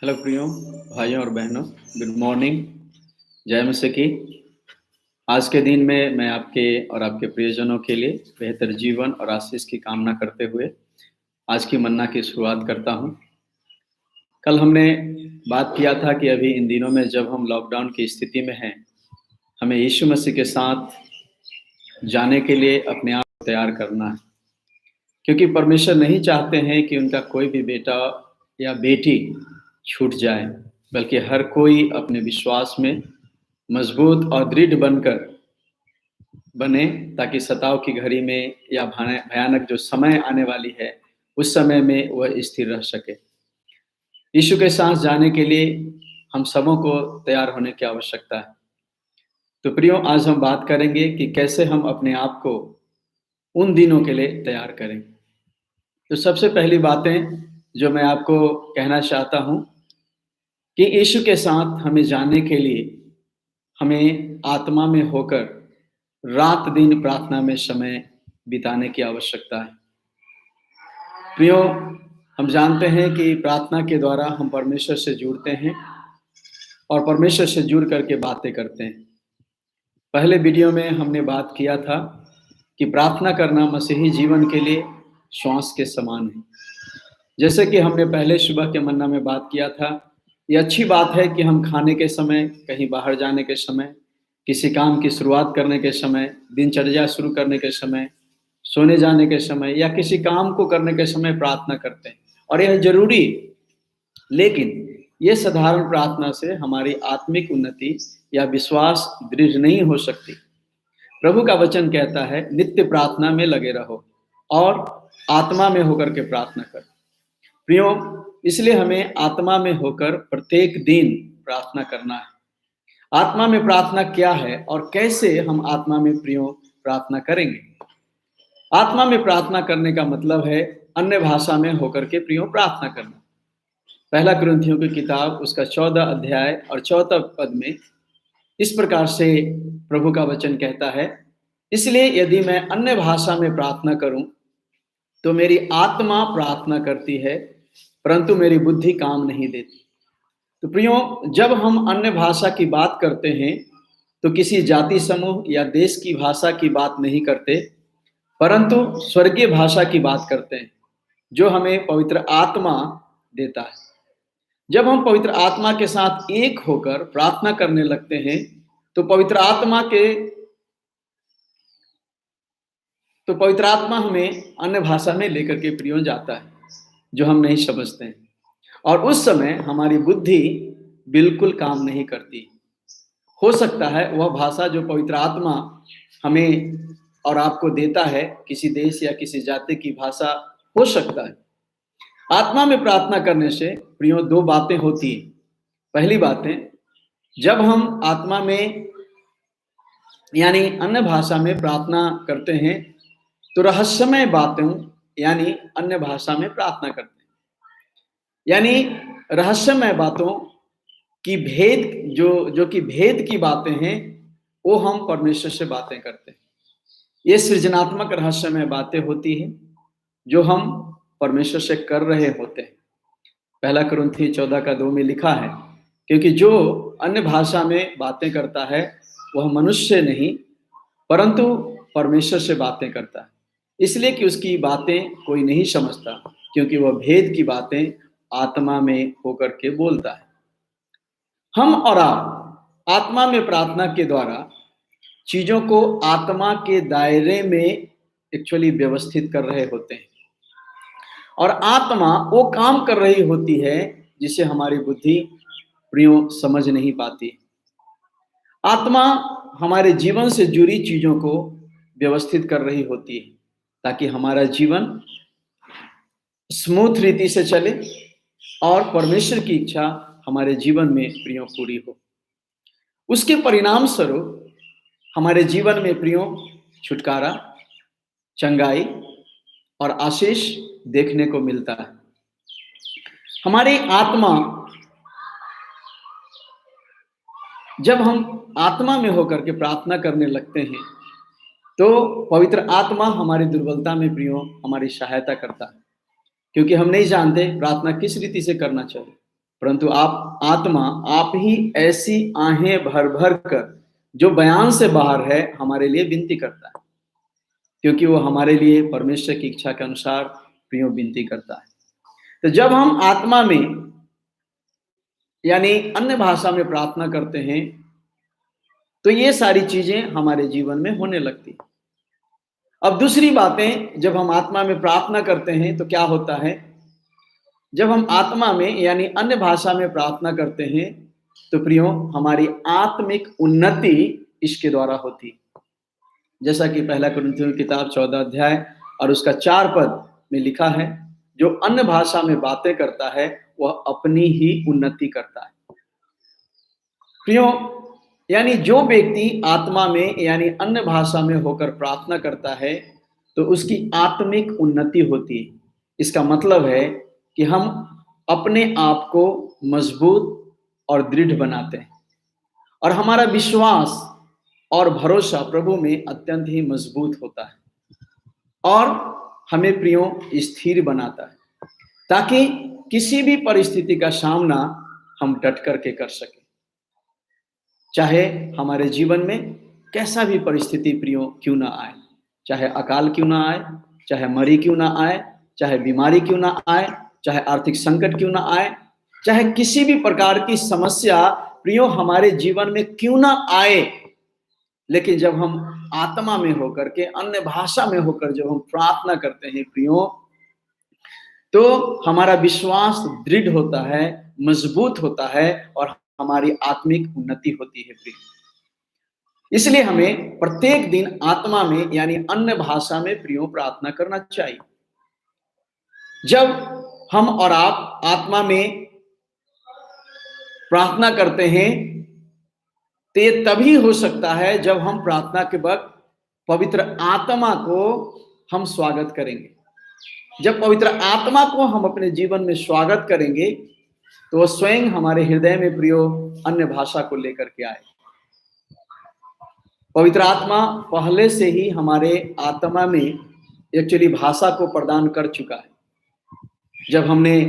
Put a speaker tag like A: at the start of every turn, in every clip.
A: Hello प्रियो भाइयों और बहनों, गुड मॉर्निंग। जय मसीह की। आज के दिन में मैं आपके और आपके प्रियजनों के लिए बेहतर जीवन और आशीष की कामना करते हुए आज की मन्ना की शुरुआत करता हूं। कल हमने बात किया था कि अभी इन दिनों में जब हम लॉकडाउन की स्थिति में हैं, हमें यीशु मसीह के साथ जाने के लिए अपने आप को तैयार करना है, क्योंकि परमेश्वर नहीं चाहते हैं कि उनका कोई भी बेटा या बेटी छूट जाए, बल्कि हर कोई अपने विश्वास में मजबूत और दृढ़ बने, ताकि सताव की घड़ी में या भयानक जो समय आने वाली है उस समय में वह स्थिर रह सके। यीशु के साथ जाने के लिए हम सबों को तैयार होने की आवश्यकता है। तो प्रियो, आज हम बात करेंगे कि कैसे हम अपने आप को उन दिनों के लिए तैयार करें। तो सबसे पहली बातें जो मैं आपको कहना चाहता हूं कि यीशु के साथ हमें जाने के लिए हमें आत्मा में होकर रात दिन प्रार्थना में समय बिताने की आवश्यकता है। प्रियो, हम जानते हैं कि प्रार्थना के द्वारा हम परमेश्वर से जुड़ते हैं और परमेश्वर से जुड़ करके बातें करते हैं। पहले वीडियो में हमने बात किया था कि प्रार्थना करना मसीही जीवन के लिए श्वास के समान है। जैसे कि हमने पहले सुबह के मन्ना में बात किया था, ये अच्छी बात है कि हम खाने के समय, कहीं बाहर जाने के समय, किसी काम की शुरुआत करने के समय, दिनचर्या शुरू करने के समय, सोने जाने के समय या किसी काम को करने के समय प्रार्थना करते हैं, और यह जरूरी। लेकिन ये साधारण प्रार्थना से हमारी आत्मिक उन्नति या विश्वास दृढ़ नहीं हो सकती। प्रभु का वचन कहता है, नित्य प्रार्थना में लगे रहो और आत्मा में होकर के प्रार्थना करो। प्रियो, इसलिए हमें आत्मा में होकर प्रत्येक दिन प्रार्थना करना है। आत्मा में प्रार्थना क्या है और कैसे हम आत्मा में प्रियो प्रार्थना करेंगे? आत्मा में प्रार्थना करने का मतलब है अन्य भाषा में होकर के प्रियो प्रार्थना करना। पहला कुरिन्थियों की किताब उसका 14 अध्याय और 4 पद में इस प्रकार से प्रभु का वचन कहता है, इसलिए यदि मैं अन्य भाषा में प्रार्थना करूं तो मेरी आत्मा प्रार्थना करती है, परंतु मेरी बुद्धि काम नहीं देती। तो प्रियो, जब हम अन्य भाषा की बात करते हैं तो किसी जाति समूह या देश की भाषा की बात नहीं करते, परंतु स्वर्गीय भाषा की बात करते हैं जो हमें पवित्र आत्मा देता है। जब हम पवित्र आत्मा के साथ एक होकर प्रार्थना करने लगते हैं तो पवित्र आत्मा हमें अन्य भाषा में लेकर के प्रियो जाता है जो हम नहीं समझते हैं, और उस समय हमारी बुद्धि बिल्कुल काम नहीं करती। हो सकता है वह भाषा जो पवित्र आत्मा हमें और आपको देता है किसी देश या किसी जाति की भाषा हो सकता है। आत्मा में प्रार्थना करने से प्रियो 2 बातें होती हैं। पहली बात है, जब हम आत्मा में यानी अन्य भाषा में प्रार्थना करते हैं तो रहस्यमय बातों यानी अन्य भाषा में प्रार्थना करते हैं, यानी रहस्यमय बातों की जो कि भेद की बातें हैं, वो हम परमेश्वर से बातें करते हैं। ये सृजनात्मक रहस्यमय बातें होती हैं जो हम परमेश्वर से कर रहे होते हैं। पहला कुरिन्थी 14:2 में लिखा है, क्योंकि जो अन्य भाषा में बातें करता है वह मनुष्य नहीं परंतु परमेश्वर से बातें करता है, इसलिए कि उसकी बातें कोई नहीं समझता, क्योंकि वह भेद की बातें आत्मा में होकर के बोलता है। हम और आप आत्मा में प्रार्थना के द्वारा चीजों को आत्मा के दायरे में एक्चुअली व्यवस्थित कर रहे होते हैं, और आत्मा वो काम कर रही होती है जिसे हमारी बुद्धि प्रियो समझ नहीं पाती। आत्मा हमारे जीवन से जुड़ी चीजों को व्यवस्थित कर रही होती है ताकि हमारा जीवन स्मूथ रीति से चले और परमेश्वर की इच्छा हमारे जीवन में प्रियो पूरी हो। उसके परिणाम स्वरूप हमारे जीवन में प्रियो छुटकारा, चंगाई और आशीष देखने को मिलता है। हमारी आत्मा, जब हम आत्मा में होकर के प्रार्थना करने लगते हैं तो पवित्र आत्मा हमारी दुर्बलता में प्रियो हमारी सहायता करता है, क्योंकि हम नहीं जानते प्रार्थना किस रीति से करना चाहिए। परंतु आप आत्मा आप ही ऐसी आहें भर भर कर जो बयान से बाहर है हमारे लिए विनती करता है, क्योंकि वो हमारे लिए परमेश्वर की इच्छा के अनुसार प्रियो विनती करता है। तो जब हम आत्मा में यानी अन्य भाषा में प्रार्थना करते हैं तो ये सारी चीजें हमारे जीवन में होने लगती। अब दूसरी बातें, जब हम आत्मा में प्रार्थना करते हैं तो क्या होता है, जब हम आत्मा में यानी अन्य भाषा में प्रार्थना करते हैं तो प्रियो हमारी आत्मिक उन्नति इसके द्वारा होती। जैसा कि पहला कुरिन्थियों की किताब 14 अध्याय और उसका 4 पद में लिखा है, जो अन्य भाषा में बातें करता है वह अपनी ही उन्नति करता है। प्रियो यानी जो व्यक्ति आत्मा में यानी अन्य भाषा में होकर प्रार्थना करता है तो उसकी आत्मिक उन्नति होती है। इसका मतलब है कि हम अपने आप को मजबूत और दृढ़ बनाते हैं और हमारा विश्वास और भरोसा प्रभु में अत्यंत ही मजबूत होता है और हमें प्रियो स्थिर बनाता है, ताकि किसी भी परिस्थिति का सामना हम डट करके कर सकें। चाहे हमारे जीवन में कैसा भी परिस्थिति प्रियो क्यों ना आए, चाहे अकाल क्यों ना आए, चाहे मरी क्यों ना आए, चाहे बीमारी क्यों ना आए, चाहे आर्थिक संकट क्यों ना आए, चाहे किसी भी प्रकार की समस्या प्रियो हमारे जीवन में क्यों ना आए, लेकिन जब हम आत्मा में होकर के अन्य भाषा में होकर जब हम प्रार्थना करते हैं प्रियो, तो हमारा विश्वास दृढ़ होता है, मजबूत होता है और हमारी आत्मिक उन्नति होती है प्रियो। इसलिए हमें प्रत्येक दिन आत्मा में यानी अन्य भाषा में प्रियो प्रार्थना करना चाहिए। जब हम और आप आत्मा में प्रार्थना करते हैं तो ये तभी हो सकता है जब हम प्रार्थना के वक्त पवित्र आत्मा को हम स्वागत करेंगे। जब पवित्र आत्मा को हम अपने जीवन में स्वागत करेंगे तो वह स्वयं हमारे हृदय में प्रियो अन्य भाषा को लेकर के आए। पवित्र आत्मा पहले से ही हमारे आत्मा में एक्चुअली भाषा को प्रदान कर चुका है। जब हमने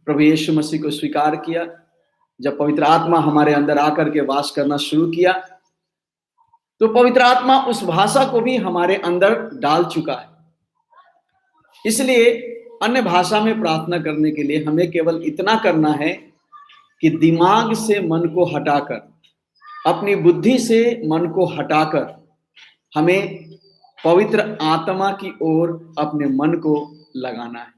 A: प्रभु यीशु मसीह को स्वीकार किया, जब पवित्र आत्मा हमारे अंदर आकर के वास करना शुरू किया, तो पवित्र आत्मा उस भाषा को भी हमारे अंदर डाल चुका है। इसलिए अन्य भाषा में प्रार्थना करने के लिए हमें केवल इतना करना है कि दिमाग से मन को हटाकर, अपनी बुद्धि से मन को हटाकर हमें पवित्र आत्मा की ओर अपने मन को लगाना है।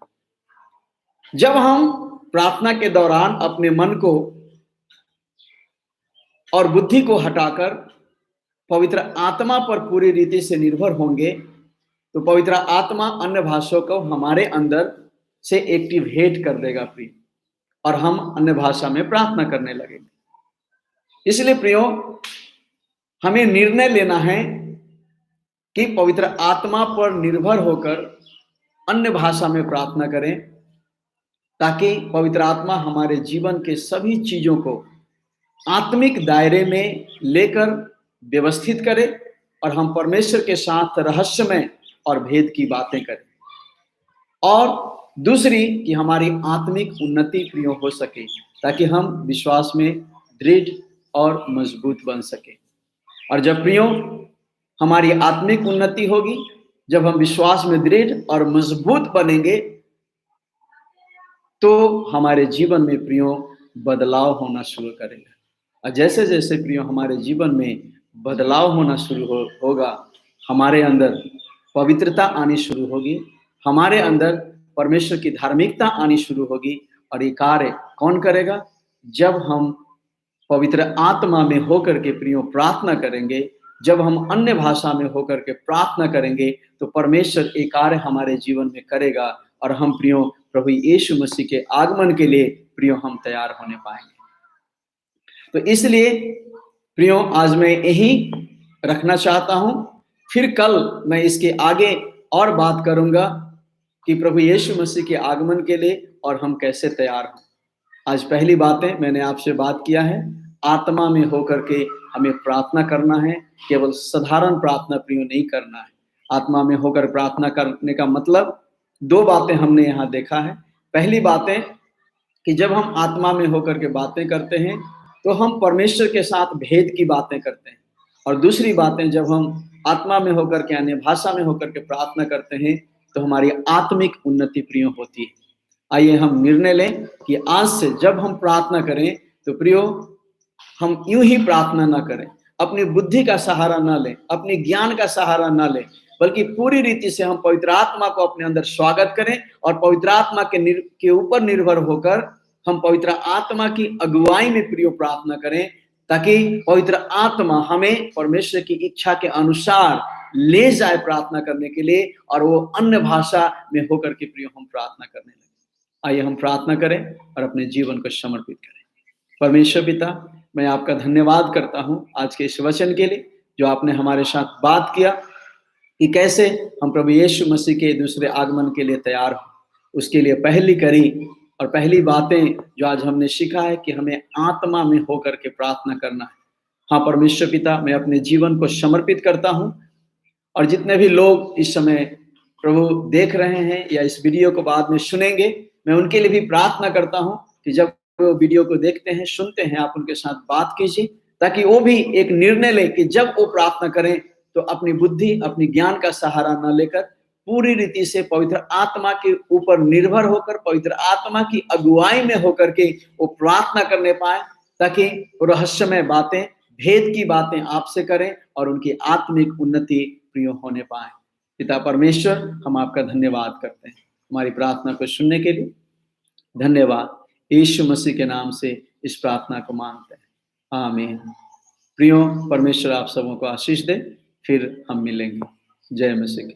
A: जब हम प्रार्थना के दौरान अपने मन को और बुद्धि को हटाकर पवित्र आत्मा पर पूरी रीति से निर्भर होंगे तो पवित्र आत्मा अन्य भाषाओं को हमारे अंदर से एक्टिवेट कर देगा प्रिय, और हम अन्य भाषा में प्रार्थना करने लगेंगे। इसलिए प्रियो हमें निर्णय लेना है कि पवित्र आत्मा पर निर्भर होकर अन्य भाषा में प्रार्थना करें, ताकि पवित्र आत्मा हमारे जीवन के सभी चीजों को आत्मिक दायरे में लेकर व्यवस्थित करे और हम परमेश्वर के साथ रहस्यमय और भेद की बातें करें। और दूसरी कि हमारी आत्मिक उन्नति प्रिय हो सके, ताकि हम विश्वास में दृढ़ और मजबूत बन सके। और जब प्रियो हमारी आत्मिक उन्नति होगी, जब हम विश्वास में दृढ़ और मजबूत बनेंगे, तो हमारे जीवन में प्रियो बदलाव होना शुरू करेगा। और जैसे जैसे प्रियो हमारे जीवन में बदलाव होना शुरू होगा, हमारे अंदर पवित्रता आनी शुरू होगी, हमारे अंदर परमेश्वर की धार्मिकता आनी शुरू होगी। और ये कार्य कौन करेगा? जब हम पवित्र आत्मा में होकर के प्रियो प्रार्थना करेंगे, जब हम अन्य भाषा में होकर के प्रार्थना करेंगे, तो परमेश्वर एक कार्य हमारे जीवन में करेगा और हम प्रियो प्रभु यीशु मसीह के आगमन के लिए प्रियो हम तैयार होने पाएंगे। तो इसलिए प्रियो आज मैं यही रखना चाहता हूं, फिर कल मैं इसके आगे और बात करूंगा कि प्रभु यीशु मसीह के आगमन के लिए और हम कैसे तैयार हों। आज पहली बातें मैंने आपसे बात किया है, आत्मा में होकर के हमें प्रार्थना करना है, केवल साधारण प्रार्थना प्रियो नहीं करना है। आत्मा में होकर प्रार्थना करने का मतलब दो बातें हमने यहाँ देखा है। पहली बातें कि जब हम आत्मा में होकर के बातें करते हैं तो हम परमेश्वर के साथ भेद की बातें करते हैं, और दूसरी बातें जब हम आत्मा में होकर के अन्य भाषा में होकर के प्रार्थना करते हैं तो हमारी आत्मिक उन्नति प्रियो होती है। आइए हम निर्णय लें कि आज से जब हम प्रार्थना करें तो प्रियो हम यूं ही प्रार्थना ना करें, अपनी बुद्धि का सहारा ना लें, अपनी ज्ञान का सहारा ना लें, बल्कि पूरी रीति से हम पवित्र आत्मा को अपने अंदर स्वागत करें और पवित्र आत्मा के ऊपर निर्भर होकर हम पवित्र आत्मा की अगुवाई में प्रियो प्रार्थना करें, ताकि पवित्र आत्मा हमें परमेश्वर की इच्छा के अनुसार ले जाए प्रार्थना करने के लिए, और वो अन्य भाषा में होकर के प्रियो हम प्रार्थना करने लगे। आइए हम प्रार्थना करें और अपने जीवन को समर्पित करें। परमेश्वर पिता, मैं आपका धन्यवाद करता हूँ आज के इस वचन के लिए जो आपने हमारे साथ बात किया कि कैसे हम प्रभु यीशु मसीह के दूसरे आगमन के लिए तैयार हो। उसके लिए पहली कड़ी और पहली बातें जो आज हमने सीखा है कि हमें आत्मा में होकर के प्रार्थना करना है। हाँ परमेश्वर पिता, मैं अपने जीवन को समर्पित करता हूँ, और जितने भी लोग इस समय प्रभु देख रहे हैं या इस वीडियो को बाद में सुनेंगे, मैं उनके लिए भी प्रार्थना करता हूँ कि जब वो वीडियो को देखते हैं, सुनते हैं, आप उनके साथ बात कीजिए, ताकि वो भी एक निर्णय ले कि जब वो प्रार्थना करें तो अपनी बुद्धि, अपनी ज्ञान का सहारा न लेकर पूरी रीति से पवित्र आत्मा के ऊपर निर्भर होकर, पवित्र आत्मा की अगुवाई में होकर के वो प्रार्थना करने पाए, ताकि रहस्यमय बातें, भेद की बातें आपसे करें और उनकी आत्मिक उन्नति प्रिय होने पाए। पिता परमेश्वर, हम आपका धन्यवाद करते हैं हमारी प्रार्थना को सुनने के लिए। धन्यवाद, यीशु मसीह के नाम से इस प्रार्थना को मांगते हैं, आमीन। प्रियो, परमेश्वर आप सबों को आशीष दे। फिर हम मिलेंगे। जय मसीह।